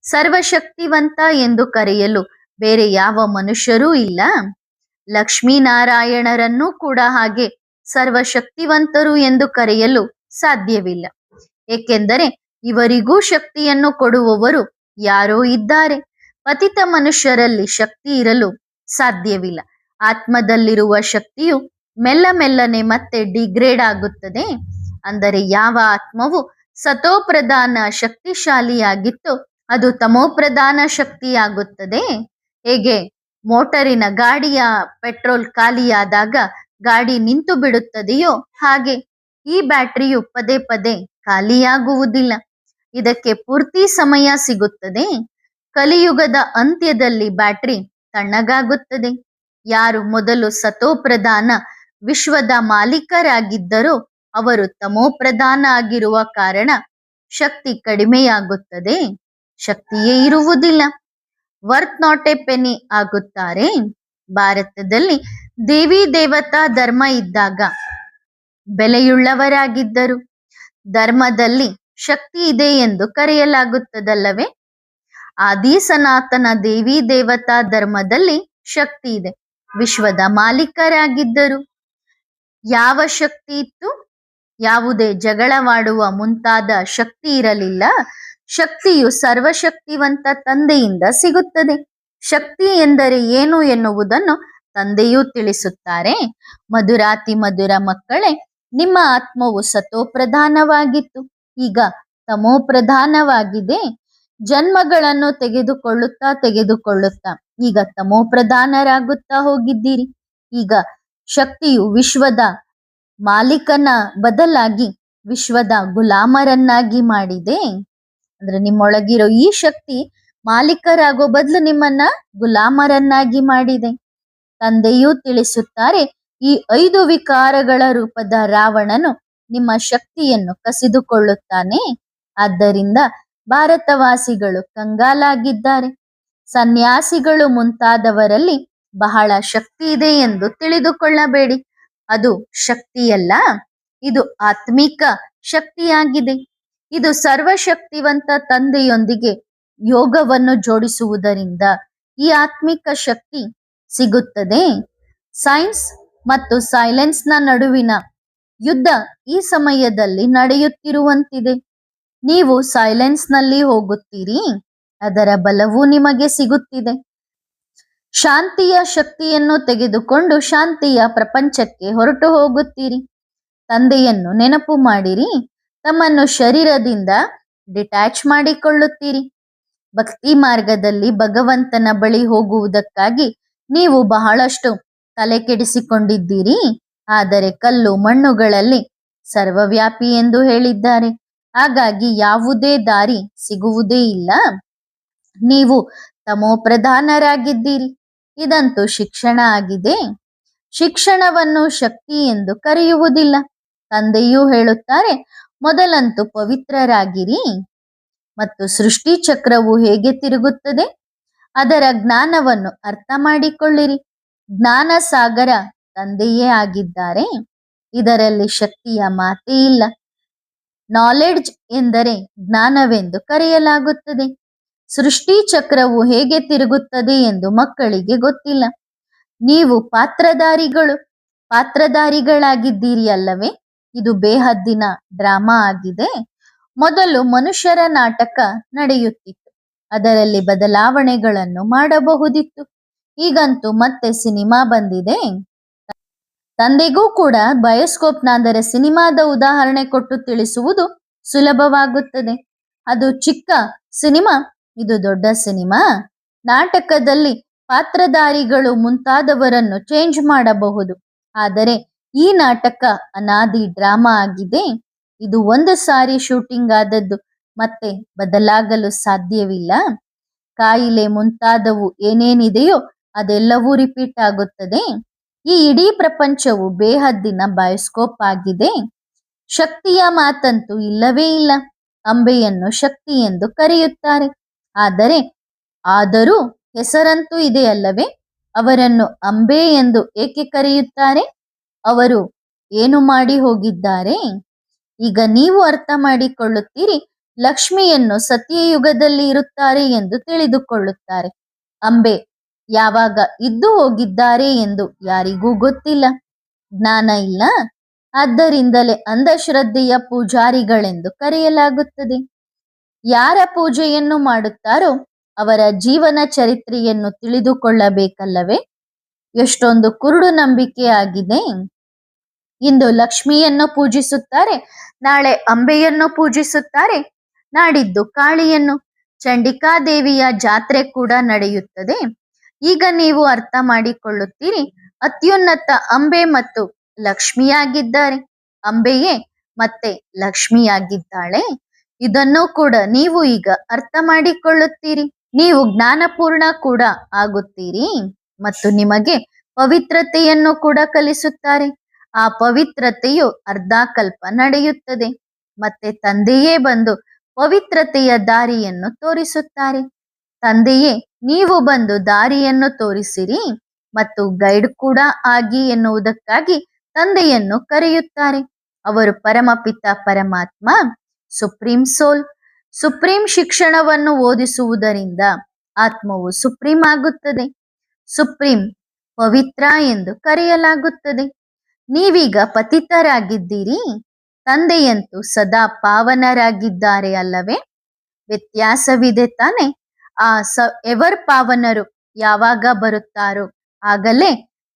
[SPEAKER 1] ಸರ್ವಶಕ್ತಿವಂತ ಎಂದು ಕರೆಯಲು ಬೇರೆ ಯಾವ ಮನುಷ್ಯರೂ ಇಲ್ಲ. ಲಕ್ಷ್ಮೀನಾರಾಯಣರನ್ನೂ ಕೂಡ ಹಾಗೆ ಸರ್ವಶಕ್ತಿವಂತರು ಎಂದು ಕರೆಯಲು ಸಾಧ್ಯವಿಲ್ಲ. ಏಕೆಂದರೆ ಇವರಿಗೂ ಶಕ್ತಿಯನ್ನು ಕೊಡುವವರು ಯಾರೋ ಇದ್ದಾರೆ. ಪತಿತ ಮನುಷ್ಯರಲ್ಲಿ ಶಕ್ತಿ ಇರಲು ಸಾಧ್ಯವಿಲ್ಲ. ಆತ್ಮದಲ್ಲಿರುವ ಶಕ್ತಿಯು ಮೆಲ್ಲನೆ ಮತ್ತೆ ಡಿಗ್ರೇಡ್ ಆಗುತ್ತದೆ. ಅಂದರೆ ಯಾವ ಆತ್ಮವು ಸತೋಪ್ರಧಾನ ಶಕ್ತಿಶಾಲಿಯಾಗಿತ್ತು ಅದು ತಮೋಪ್ರಧಾನ ಶಕ್ತಿಯಾಗುತ್ತದೆ. ಹೇಗೆ ಮೋಟರಿನ ಗಾಡಿಯ ಪೆಟ್ರೋಲ್ ಖಾಲಿಯಾದಾಗ ಗಾಡಿ ನಿಂತು ಬಿಡುತ್ತದೆಯೋ ಹಾಗೆ ಈ ಬ್ಯಾಟರಿಯು ಪದೇ ಪದೇ ಖಾಲಿಯಾಗುವುದಿಲ್ಲ. ಇದಕ್ಕೆ ಪೂರ್ತಿ ಸಮಯ ಸಿಗುತ್ತದೆ. ಕಲಿಯುಗದ ಅಂತ್ಯದಲ್ಲಿ ಬ್ಯಾಟರಿ ತಣ್ಣಗಾಗುತ್ತದೆ. ಯಾರು ಮೊದಲು ಸತೋಪ್ರಧಾನ ವಿಶ್ವದ ಮಾಲೀಕರಾಗಿದ್ದರೋ ಅವರು ತಮೋಪ್ರಧಾನ ಆಗಿರುವ ಕಾರಣ ಶಕ್ತಿ ಕಡಿಮೆಯಾಗುತ್ತದೆ. ಶಕ್ತಿಯೇ ಇರುವುದಿಲ್ಲ. ವರ್ತ್ ನಾಟ್ ಎ ಪೆನಿ ಆಗುತ್ತಾರೆ. ಭಾರತದಲ್ಲಿ ದೇವಿ ದೇವತಾ ಧರ್ಮ ಇದ್ದಾಗ ಬೆಲೆಯುಳ್ಳವರಾಗಿದ್ದರು. ಧರ್ಮದಲ್ಲಿ ಶಕ್ತಿ ಇದೆ ಎಂದು ಕರೆಯಲಾಗುತ್ತದಲ್ಲವೇ? ಆದಿ ಸನಾತನ ದೇವಿ ದೇವತಾ ಧರ್ಮದಲ್ಲಿ ಶಕ್ತಿ ಇದೆ. ವಿಶ್ವದ ಮಾಲೀಕರಾಗಿದ್ದರು. ಯಾವ ಶಕ್ತಿ ಇತ್ತು? ಯಾವುದೇ ಜಗಳವಾಡುವ ಮುಂತಾದ ಶಕ್ತಿ ಇರಲಿಲ್ಲ. ಶಕ್ತಿಯು ಸರ್ವಶಕ್ತಿವಂತ ತಂದೆಯಿಂದ ಸಿಗುತ್ತದೆ. ಶಕ್ತಿ ಎಂದರೆ ಏನು ಎನ್ನುವುದನ್ನು ತಂದೆಯೂ ತಿಳಿಸುತ್ತಾರೆ. ಮಧುರಾತಿ ಮಧುರ ಮಕ್ಕಳೇ, ನಿಮ್ಮ ಆತ್ಮವು ಸತೋಪ್ರಧಾನವಾಗಿತ್ತು, ಈಗ ತಮೋಪ್ರಧಾನವಾಗಿದೆ. ಜನ್ಮಗಳನ್ನು ತೆಗೆದುಕೊಳ್ಳುತ್ತಾ ಈಗ ತಮೋಪ್ರಧಾನರಾಗುತ್ತಾ ಹೋಗಿದ್ದೀರಿ. ಈಗ ಶಕ್ತಿಯು ವಿಶ್ವದ ಮಾಲೀಕನ ಬದಲಾಗಿ ವಿಶ್ವದ ಗುಲಾಮರನ್ನಾಗಿ ಮಾಡಿದೆ. ಅಂದ್ರೆ ನಿಮ್ಮೊಳಗಿರೋ ಈ ಶಕ್ತಿ ಮಾಲೀಕರಾಗೋ ಬದಲು ನಿಮ್ಮನ್ನ ಗುಲಾಮರನ್ನಾಗಿ ಮಾಡಿದೆ. ತಂದೆಯೂ ತಿಳಿಸುತ್ತಾರೆ, ಈ 5 ವಿಕಾರಗಳ ರೂಪದ ರಾವಣನು ನಿಮ್ಮ ಶಕ್ತಿಯನ್ನು ಕಸಿದುಕೊಳ್ಳುತ್ತಾನೆ. ಆದ್ದರಿಂದ ಭಾರತವಾಸಿಗಳು ಕಂಗಾಲಾಗಿದ್ದಾರೆ. ಸನ್ಯಾಸಿಗಳು ಮುಂತಾದವರಲ್ಲಿ ಬಹಳ ಶಕ್ತಿ ಇದೆ ಎಂದು ತಿಳಿದುಕೊಳ್ಳಬೇಡಿ. ಅದು ಶಕ್ತಿಯಲ್ಲ, ಇದು ಆತ್ಮಿಕ ಶಕ್ತಿಯಾಗಿದೆ. ಇದು ಸರ್ವಶಕ್ತಿವಂತ ತಂದೆಯೊಂದಿಗೆ ಯೋಗವನ್ನು ಜೋಡಿಸುವುದರಿಂದ ಈ ಆತ್ಮಿಕ ಶಕ್ತಿ ಸಿಗುತ್ತದೆ. ಸೈನ್ಸ್ ಮತ್ತು ಸೈಲೆನ್ಸ್ನ ನಡುವಿನ ಯುದ್ಧ ಈ ಸಮಯದಲ್ಲಿ ನಡೆಯುತ್ತಿರುವಂತಿದೆ. ನೀವು ಸೈಲೆನ್ಸ್ನಲ್ಲಿ ಹೋಗುತ್ತೀರಿ, ಅದರ ಬಲವು ನಿಮಗೆ ಸಿಗುತ್ತಿದೆ. ಶಾಂತಿಯ ಶಕ್ತಿಯನ್ನು ತೆಗೆದುಕೊಂಡು ಶಾಂತಿಯ ಪ್ರಪಂಚಕ್ಕೆ ಹೊರಟು ಹೋಗುತ್ತೀರಿ. ತಂದೆಯನ್ನು ನೆನಪು ಮಾಡಿರಿ, ತಮ್ಮನ್ನು ಶರೀರದಿಂದ ಡಿಟ್ಯಾಚ್ ಮಾಡಿಕೊಳ್ಳುತ್ತೀರಿ. ಭಕ್ತಿ ಮಾರ್ಗದಲ್ಲಿ ಭಗವಂತನ ಬಳಿ ಹೋಗುವುದಕ್ಕಾಗಿ ನೀವು ಬಹಳಷ್ಟು ತಲೆ ಕೆಡಿಸಿಕೊಂಡಿದ್ದೀರಿ. ಆದರೆ ಕಲ್ಲು ಮಣ್ಣುಗಳಲ್ಲಿ ಸರ್ವವ್ಯಾಪಿ ಎಂದು ಹೇಳಿದ್ದಾರೆ. ಹಾಗಾಗಿ ಯಾವುದೇ ದಾರಿ ಸಿಗುವುದೇ ಇಲ್ಲ. ನೀವು ತಮೋಪ್ರಧಾನರಾಗಿದ್ದೀರಿ. ಇದಂತೂ ಶಿಕ್ಷಣ ಆಗಿದೆ. ಶಿಕ್ಷಣವನ್ನು ಶಕ್ತಿ ಎಂದು ಕರೆಯುವುದಿಲ್ಲ. ತಂದೆಯೂ ಹೇಳುತ್ತಾರೆ, ಮೊದಲಂತೂ ಪವಿತ್ರರಾಗಿರಿ ಮತ್ತು ಸೃಷ್ಟಿ ಚಕ್ರವು ಹೇಗೆ ತಿರುಗುತ್ತದೆ ಅದರ ಜ್ಞಾನವನ್ನು ಅರ್ಥ ಮಾಡಿಕೊಳ್ಳಿರಿ. ಜ್ಞಾನ ಸಾಗರ ತಂದೆಯೇ ಆಗಿದ್ದಾರೆ. ಇದರಲ್ಲಿ ಶಕ್ತಿಯ ಮಾತೇ ಇಲ್ಲ. ನಾಲೆಡ್ಜ್ ಎಂದರೆ ಜ್ಞಾನವೆಂದು ಕರೆಯಲಾಗುತ್ತದೆ. ಸೃಷ್ಟಿ ಚಕ್ರವು ಹೇಗೆ ತಿರುಗುತ್ತದೆ ಎಂದು ಮಕ್ಕಳಿಗೆ ಗೊತ್ತಿಲ್ಲ. ನೀವು ಪಾತ್ರಧಾರಿಗಳಾಗಿದ್ದೀರಿ ಅಲ್ಲವೇ? ಇದು ಬೇಹದ್ದಿನ ಡ್ರಾಮಾ ಆಗಿದೆ. ಮೊದಲು ಮನುಷ್ಯರ ನಾಟಕ ನಡೆಯುತ್ತಿತ್ತು, ಅದರಲ್ಲಿ ಬದಲಾವಣೆಗಳನ್ನು ಮಾಡಬಹುದಿತ್ತು. ಈಗಂತೂ ಮತ್ತೆ ಸಿನಿಮಾ ಬಂದಿದೆ. ತಂದೆಗೂ ಕೂಡ ಬಯೋಸ್ಕೋಪ್ನ ಅಂದರೆ ಸಿನಿಮಾದ ಉದಾಹರಣೆ ಕೊಟ್ಟು ತಿಳಿಸುವುದು ಸುಲಭವಾಗುತ್ತದೆ. ಅದು ಚಿಕ್ಕ ಸಿನಿಮಾ, ಇದು ದೊಡ್ಡ ಸಿನಿಮಾ. ನಾಟಕದಲ್ಲಿ ಪಾತ್ರಧಾರಿಗಳು ಮುಂತಾದವರನ್ನು ಚೇಂಜ್ ಮಾಡಬಹುದು, ಆದರೆ ಈ ನಾಟಕ ಅನಾದಿ ಡ್ರಾಮಾ ಆಗಿದೆ. ಇದು ಒಂದು ಸಾರಿ ಶೂಟಿಂಗ್ ಆದದ್ದು ಮತ್ತೆ ಬದಲಾಗಲು ಸಾಧ್ಯವಿಲ್ಲ. ಕಾಯಿಲೆ ಮುಂತಾದವು ಏನೇನಿದೆಯೋ ಅದೆಲ್ಲವೂ ರಿಪೀಟ್ ಆಗುತ್ತದೆ. ಈ ಇಡೀ ಪ್ರಪಂಚವು ಬೇಹದ್ದಿನ ಬಯೋಸ್ಕೋಪ್ ಆಗಿದೆ. ಶಕ್ತಿಯ ಮಾತಂತೂ ಇಲ್ಲವೇ ಇಲ್ಲ. ಅಂಬೆಯನ್ನು ಶಕ್ತಿ ಎಂದು ಕರೆಯುತ್ತಾರೆ, ಆದರೂ ಹೆಸರಂತೂ ಇದೆಯಲ್ಲವೇ? ಅವರನ್ನು ಅಂಬೆ ಎಂದು ಏಕೆ ಕರೆಯುತ್ತಾರೆ? ಅವರು ಏನು ಮಾಡಿ ಹೋಗಿದ್ದಾರೆ? ಈಗ ನೀವು ಅರ್ಥ ಮಾಡಿಕೊಳ್ಳುತ್ತೀರಿ. ಲಕ್ಷ್ಮಿಯನ್ನು ಸತ್ಯಯುಗದಲ್ಲಿ ಇರುತ್ತಾರೆ ಎಂದು ತಿಳಿದುಕೊಳ್ಳುತ್ತಾರೆ. ಅಂಬೆ ಯಾವಾಗ ಇದ್ದು ಹೋಗಿದ್ದಾರೆ ಎಂದು ಯಾರಿಗೂ ಗೊತ್ತಿಲ್ಲ. ಜ್ಞಾನ ಇಲ್ಲ, ಆದ್ದರಿಂದಲೇ ಅಂಧಶ್ರದ್ಧೆಯ ಪೂಜಾರಿಗಳೆಂದು ಕರೆಯಲಾಗುತ್ತದೆ. ಯಾರ ಪೂಜೆಯನ್ನು ಮಾಡುತ್ತಾರೋ ಅವರ ಜೀವನ ಚರಿತ್ರೆಯನ್ನು ತಿಳಿದುಕೊಳ್ಳಬೇಕಲ್ಲವೇ? ಎಷ್ಟೊಂದು ಕುರುಡು ನಂಬಿಕೆ ಆಗಿದೆ. ಇಂದು ಲಕ್ಷ್ಮಿಯನ್ನು ಪೂಜಿಸುತ್ತಾರೆ, ನಾಳೆ ಅಂಬೆಯನ್ನು ಪೂಜಿಸುತ್ತಾರೆ, ನಾಡಿದ್ದು ಕಾಳಿಯನ್ನು. ಚಂಡಿಕಾದೇವಿಯ ಜಾತ್ರೆ ಕೂಡ ನಡೆಯುತ್ತದೆ. ಈಗ ನೀವು ಅರ್ಥ ಮಾಡಿಕೊಳ್ಳುತ್ತೀರಿ, ಅತ್ಯುನ್ನತ ಅಂಬೆ ಮತ್ತು ಲಕ್ಷ್ಮಿಯಾಗಿದ್ದಾರೆ. ಅಂಬೆಯೇ ಮತ್ತೆ ಲಕ್ಷ್ಮಿಯಾಗಿದ್ದಾಳೆ. ಇದನ್ನು ಕೂಡ ನೀವು ಈಗ ಅರ್ಥ ಮಾಡಿಕೊಳ್ಳುತ್ತೀರಿ. ನೀವು ಜ್ಞಾನಪೂರ್ಣ ಕೂಡ ಆಗುತ್ತೀರಿ ಮತ್ತು ನಿಮಗೆ ಪವಿತ್ರತೆಯನ್ನು ಕೂಡ ಕಲಿಸುತ್ತಾರೆ. ಆ ಪವಿತ್ರತೆಯು ಅರ್ಧಕಲ್ಪ ನಡೆಯುತ್ತದೆ. ಮತ್ತೆ ತಂದೆಯೇ ಬಂದು ಪವಿತ್ರತೆಯ ದಾರಿಯನ್ನು ತೋರಿಸುತ್ತಾರೆ. ತಂದೆಯೇ ನೀವು ಬಂದು ದಾರಿಯನ್ನು ತೋರಿಸಿರಿ ಮತ್ತು ಗೈಡ್ ಕೂಡ ಆಗಿ ಎನ್ನುವುದಕ್ಕಾಗಿ ತಂದೆಯನ್ನು ಕರೆಯುತ್ತಾರೆ. ಅವರು ಪರಮಪಿತ ಪರಮಾತ್ಮ, ಸುಪ್ರೀಂ ಸೋಲ್. ಸುಪ್ರೀಂ ಶಿಕ್ಷಣವನ್ನು ಓದಿಸುವುದರಿಂದ ಆತ್ಮವು ಸುಪ್ರೀಂ ಆಗುತ್ತದೆ. ಸುಪ್ರೀಂ ಪವಿತ್ರ ಎಂದು ಕರೆಯಲಾಗುತ್ತದೆ. ನೀವೀಗ ಪತಿತರಾಗಿದ್ದೀರಿ. ತಂದೆಯಂತೂ ಸದಾ ಪಾವನರಾಗಿದ್ದಾರೆ ಅಲ್ಲವೇ? ವ್ಯತ್ಯಾಸವಿದೆ ತಾನೆ? ಆ ಎವರ್ ಪಾವನರು ಯಾವಾಗ ಬರುತ್ತಾರೋ ಆಗಲೇ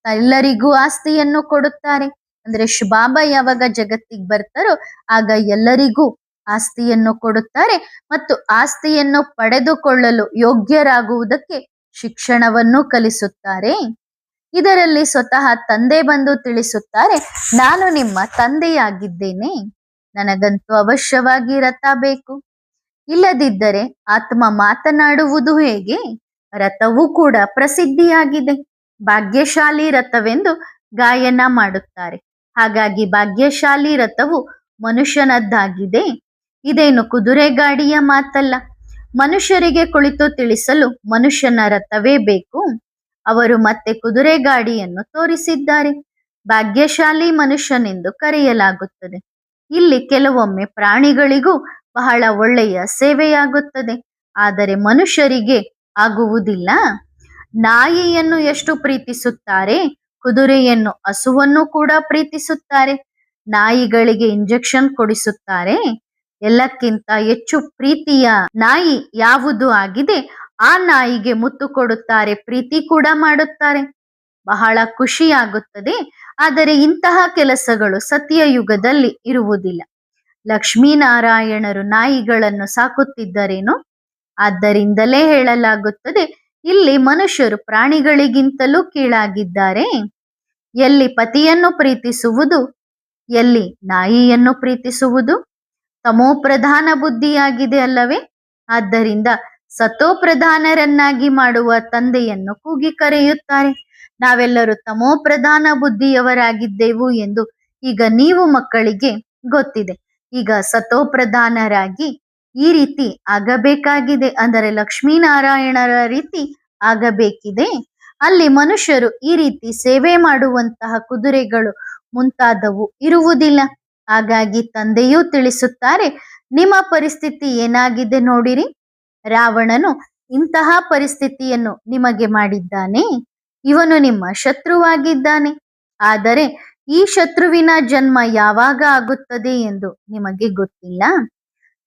[SPEAKER 1] ಎಲ್ಲರಿಗೂ ಆಸ್ತಿಯನ್ನು ಕೊಡುತ್ತಾರೆ. ಅಂದ್ರೆ ಬಾಬಾ ಯಾವಾಗ ಜಗತ್ತಿಗೆ ಬರ್ತಾರೋ ಆಗ ಎಲ್ಲರಿಗೂ ಆಸ್ತಿಯನ್ನು ಕೊಡುತ್ತಾರೆ ಮತ್ತು ಆಸ್ತಿಯನ್ನು ಪಡೆದುಕೊಳ್ಳಲು ಯೋಗ್ಯರಾಗುವುದಕ್ಕೆ ಶಿಕ್ಷಣವನ್ನು ಕಲಿಸುತ್ತಾರೆ. ಇದರಲ್ಲಿ ಸ್ವತಃ ತಂದೆ ಬಂದು ತಿಳಿಸುತ್ತಾರೆ, ನಾನು ನಿಮ್ಮ ತಂದೆಯಾಗಿದ್ದೇನೆ, ನನಗಂತೂ ಅವಶ್ಯವಾಗಿ ರಥ ಬೇಕು. ಇಲ್ಲದಿದ್ದರೆ ಆತ್ಮ ಮಾತನಾಡುವುದು ಹೇಗೆ? ರಥವೂ ಕೂಡ ಪ್ರಸಿದ್ಧಿಯಾಗಿದೆ. ಭಾಗ್ಯಶಾಲಿ ರಥವೆಂದು ಗಾಯನ ಮಾಡುತ್ತಾರೆ. ಹಾಗಾಗಿ ಭಾಗ್ಯಶಾಲಿ ರಥವು ಮನುಷ್ಯನದ್ದಾಗಿದೆ. ಇದೇನು ಕುದುರೆ ಗಾಡಿಯ ಮಾತಲ್ಲ. ಮನುಷ್ಯರಿಗೆ ಕುಳಿತು ತಿಳಿಸಲು ಮನುಷ್ಯನ ರಥವೇ ಬೇಕು. ಅವರು ಮತ್ತೆ ಕುದುರೆ ಗಾಡಿಯನ್ನು ತೋರಿಸಿದ್ದಾರೆ. ಭಾಗ್ಯಶಾಲಿ ಮನುಷ್ಯನೆಂದು ಕರೆಯಲಾಗುತ್ತದೆ. ಇಲ್ಲಿ ಕೆಲವೊಮ್ಮೆ ಪ್ರಾಣಿಗಳಿಗೂ ಬಹಳ ಒಳ್ಳೆಯ ಸೇವೆಯಾಗುತ್ತದೆ, ಆದರೆ ಮನುಷ್ಯರಿಗೆ ಆಗುವುದಿಲ್ಲ. ನಾಯಿಯನ್ನು ಎಷ್ಟು ಪ್ರೀತಿಸುತ್ತಾರೆ, ಕುದುರೆಯನ್ನು, ಹಸುವನ್ನು ಕೂಡ ಪ್ರೀತಿಸುತ್ತಾರೆ. ನಾಯಿಗಳಿಗೆ ಇಂಜೆಕ್ಷನ್ ಕೊಡಿಸುತ್ತಾರೆ. ಎಲ್ಲಕ್ಕಿಂತ ಹೆಚ್ಚು ಪ್ರೀತಿಯ ನಾಯಿ ಯಾವುದು ಆಗಿದೆ ಆ ನಾಯಿಗೆ ಮುತ್ತು ಕೊಡುತ್ತಾರೆ, ಪ್ರೀತಿ ಕೂಡ ಮಾಡುತ್ತಾರೆ. ಬಹಳ ಖುಷಿಯಾಗುತ್ತದೆ. ಆದರೆ ಇಂತಹ ಕೆಲಸಗಳು ಸತ್ಯಯುಗದಲ್ಲಿ ಇರುವುದಿಲ್ಲ. ಲಕ್ಷ್ಮೀನಾರಾಯಣರು ನಾಯಿಗಳನ್ನು ಸಾಕುತ್ತಿದ್ದರೇನು? ಆದ್ದರಿಂದಲೇ ಹೇಳಲಾಗುತ್ತದೆ, ಇಲ್ಲಿ ಮನುಷ್ಯರು ಪ್ರಾಣಿಗಳಿಗಿಂತಲೂ ಕೀಳಾಗಿದ್ದಾರೆ. ಎಲ್ಲಿ ಪತಿಯನ್ನು ಪ್ರೀತಿಸುವುದು, ಎಲ್ಲಿ ನಾಯಿಯನ್ನು ಪ್ರೀತಿಸುವುದು? ತಮೋಪ್ರಧಾನ ಬುದ್ಧಿಯಾಗಿದೆ ಅಲ್ಲವೇ? ಆದ್ದರಿಂದ ಸತೋಪ್ರಧಾನರನ್ನಾಗಿ ಮಾಡುವ ತಂದೆಯನ್ನು ಕೂಗಿ ಕರೆಯುತ್ತಾರೆ. ನಾವೆಲ್ಲರೂ ತಮೋಪ್ರಧಾನ ಬುದ್ಧಿಯವರಾಗಿದ್ದೆವು ಎಂದು ಈಗ ನೀವು ಮಕ್ಕಳಿಗೆ ಗೊತ್ತಿದೆ. ಈಗ ಸತೋಪ್ರಧಾನರಾಗಿ ಈ ರೀತಿ ಆಗಬೇಕಾಗಿದೆ, ಅಂದರೆ ಲಕ್ಷ್ಮೀನಾರಾಯಣರ ರೀತಿ ಆಗಬೇಕಿದೆ. ಅಲ್ಲಿ ಮನುಷ್ಯರು ಈ ರೀತಿ ಸೇವೆ ಮಾಡುವಂತಹ ಕುದುರೆಗಳು ಮುಂತಾದವು ಇರುವುದಿಲ್ಲ. ಹಾಗಾಗಿ ತಂದೆಯೂ ತಿಳಿಸುತ್ತಾರೆ, ನಿಮ್ಮ ಪರಿಸ್ಥಿತಿ ಏನಾಗಿದೆ ನೋಡಿರಿ. ರಾವಣನು ಇಂತಹ ಪರಿಸ್ಥಿತಿಯನ್ನು ನಿಮಗೆ ಮಾಡಿದ್ದಾನೆ. ಇವನು ನಿಮ್ಮ ಶತ್ರುವಾಗಿದ್ದಾನೆ. ಆದರೆ ಈ ಶತ್ರುವಿನ ಜನ್ಮ ಯಾವಾಗ ಆಗುತ್ತದೆ ಎಂದು ನಿಮಗೆ ಗೊತ್ತಿಲ್ಲ.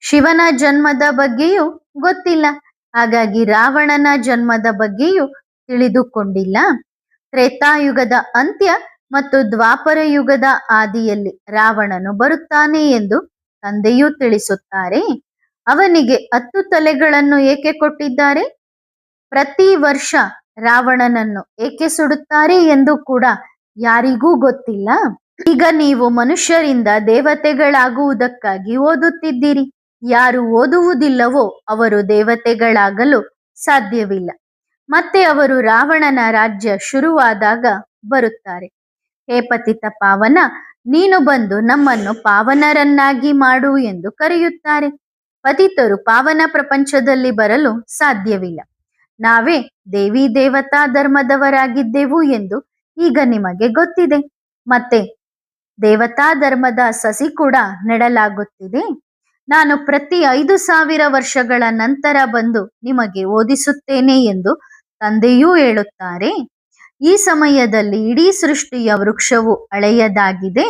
[SPEAKER 1] ಶಿವನ ಜನ್ಮದ ಬಗ್ಗೆಯೂ ಗೊತ್ತಿಲ್ಲ. ಹಾಗಾಗಿ ರಾವಣನ ಜನ್ಮದ ಬಗ್ಗೆಯೂ ತಿಳಿದುಕೊಂಡಿಲ್ಲ. ತ್ರೇತಾಯುಗದ ಅಂತ್ಯ ಮತ್ತು ದ್ವಾಪರ ಯುಗದ ಆದಿಯಲ್ಲಿ ರಾವಣನು ಬರುತ್ತಾನೆ ಎಂದು ತಂದೆಯೂ ತಿಳಿಸುತ್ತಾರೆ. ಅವನಿಗೆ 10 ತಲೆಗಳನ್ನು ಏಕೆ ಕೊಟ್ಟಿದ್ದಾರೆ? ಪ್ರತಿ ವರ್ಷ ರಾವಣನನ್ನು ಏಕೆ ಸುಡುತ್ತಾರೆ ಎಂದು ಕೂಡ ಯಾರಿಗೂ ಗೊತ್ತಿಲ್ಲ. ಈಗ ನೀವು ಮನುಷ್ಯರಿಂದ ದೇವತೆಗಳಾಗುವುದಕ್ಕಾಗಿ ಓದುತ್ತಿದ್ದೀರಿ. ಯಾರು ಓದುವುದಿಲ್ಲವೋ ಅವರು ದೇವತೆಗಳಾಗಲು ಸಾಧ್ಯವಿಲ್ಲ. ಮತ್ತೆ ಅವರು ರಾವಣನ ರಾಜ್ಯ ಶುರುವಾದಾಗ ಬರುತ್ತಾರೆ. ಹೇ ಪತಿತ ಪಾವನ, ನೀನು ಬಂದು ನಮ್ಮನ್ನು ಪಾವನರನ್ನಾಗಿ ಮಾಡು ಎಂದು ಕರೆಯುತ್ತಾರೆ. ಪತಿತರು ಪಾವನ ಪ್ರಪಂಚದಲ್ಲಿ ಬರಲು ಸಾಧ್ಯವಿಲ್ಲ. ನಾವೇ ದೇವಿ ದೇವತಾ ಧರ್ಮದವರಾಗಿದ್ದೆವು ಎಂದು ಈಗ ನಿಮಗೆ ಗೊತ್ತಿದೆ. ಮತ್ತೆ ದೇವತಾ ಧರ್ಮದ ಸಸಿ ಕೂಡ ನೆಡಲಾಗುತ್ತಿದೆ. ನಾನು ಪ್ರತಿ 5,000 ವರ್ಷಗಳ ನಂತರ ಬಂದು ನಿಮಗೆ ಓದಿಸುತ್ತೇನೆ ಎಂದು ತಂದೆಯೂ ಹೇಳುತ್ತಾರೆ. ಈ ಸಮಯದಲ್ಲಿ ಇಡೀ ಸೃಷ್ಟಿಯ ವೃಕ್ಷವು ಹಳೆಯದಾಗಿದೆ.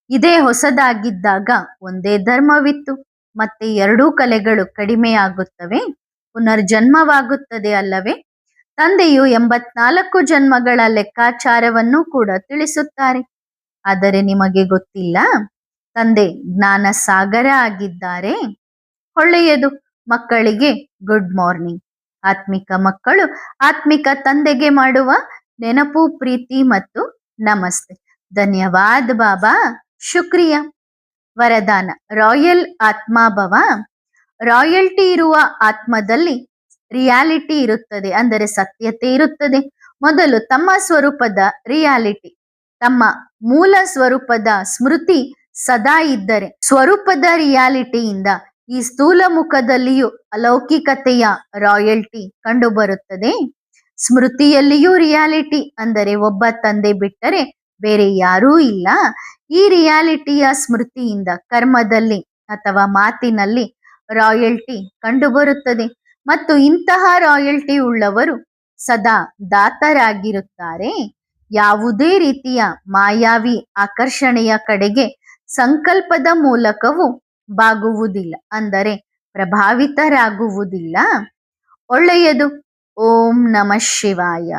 [SPEAKER 1] ಇದೇ ಹೊಸದಾಗಿದ್ದಾಗ ಒಂದೇ ಧರ್ಮವಿತ್ತು. ಮತ್ತೆ 2 ಕಲೆಗಳು ಕಡಿಮೆಯಾಗುತ್ತವೆ, ಪುನರ್ಜನ್ಮವಾಗುತ್ತದೆ ಅಲ್ಲವೇ? ತಂದೆಯು 84 ಜನ್ಮಗಳ ಲೆಕ್ಕಾಚಾರವನ್ನು ಕೂಡ ತಿಳಿಸುತ್ತಾರೆ. ಆದರೆ ನಿಮಗೆ ಗೊತ್ತಿಲ್ಲ, ತಂದೆ ಜ್ಞಾನ ಸಾಗರ ಆಗಿದ್ದಾರೆ. ಒಳ್ಳೆಯದು. ಮಕ್ಕಳಿಗೆ ಗುಡ್ ಮಾರ್ನಿಂಗ್. ಆತ್ಮಿಕ ಮಕ್ಕಳು ಆತ್ಮಿಕ ತಂದೆಗೆ ಮಾಡುವ ನೆನಪು, ಪ್ರೀತಿ ಮತ್ತು ನಮಸ್ತೆ. ಧನ್ಯವಾದ ಬಾಬಾ. ಶುಕ್ರಿಯಾ. ವರದಾನ: ರಾಯಲ್ ಆತ್ಮಾಭವ. ರಾಯಲ್ಟಿ ಇರುವ ಆತ್ಮದಲ್ಲಿ ರಿಯಾಲಿಟಿ ಇರುತ್ತದೆ, ಅಂದರೆ ಸತ್ಯತೆ ಇರುತ್ತದೆ. ಮೊದಲು ತಮ್ಮ ಸ್ವರೂಪದ ರಿಯಾಲಿಟಿ, ತಮ್ಮ ಮೂಲ ಸ್ವರೂಪದ ಸ್ಮೃತಿ ಸದಾ ಇದ್ದರೆ ಸ್ವರೂಪದ ರಿಯಾಲಿಟಿಯಿಂದ ಈ ಸ್ಥೂಲ ಮುಖದಲ್ಲಿಯೂ ಅಲೌಕಿಕತೆಯ ರಾಯಲ್ಟಿ ಕಂಡುಬರುತ್ತದೆ. ಸ್ಮೃತಿಯಲ್ಲಿಯೂ ರಿಯಾಲಿಟಿ, ಅಂದರೆ ಒಬ್ಬ ತಂದೆ ಬಿಟ್ಟರೆ ಬೇರೆ ಯಾರೂ ಇಲ್ಲ. ಈ ರಿಯಾಲಿಟಿಯ ಸ್ಮೃತಿಯಿಂದ ಕರ್ಮದಲ್ಲಿ ಅಥವಾ ಮಾತಿನಲ್ಲಿ ರಾಯಲ್ಟಿ ಕಂಡುಬರುತ್ತದೆ. ಮತ್ತು ಇಂತಹ ರಾಯಲ್ಟಿ ಉಳ್ಳವರು ಸದಾ ದಾತರಾಗಿರುತ್ತಾರೆ. ಯಾವುದೇ ರೀತಿಯ ಮಾಯಾವಿ ಆಕರ್ಷಣೆಯ ಕಡೆಗೆ ಸಂಕಲ್ಪದ ಮೂಲಕವೂ ಬಾಗುವುದಿಲ್ಲ, ಅಂದರೆ ಪ್ರಭಾವಿತರಾಗುವುದಿಲ್ಲ. ಒಳ್ಳೆಯದು. ಓಂ ನಮಃ ಶಿವಾಯ.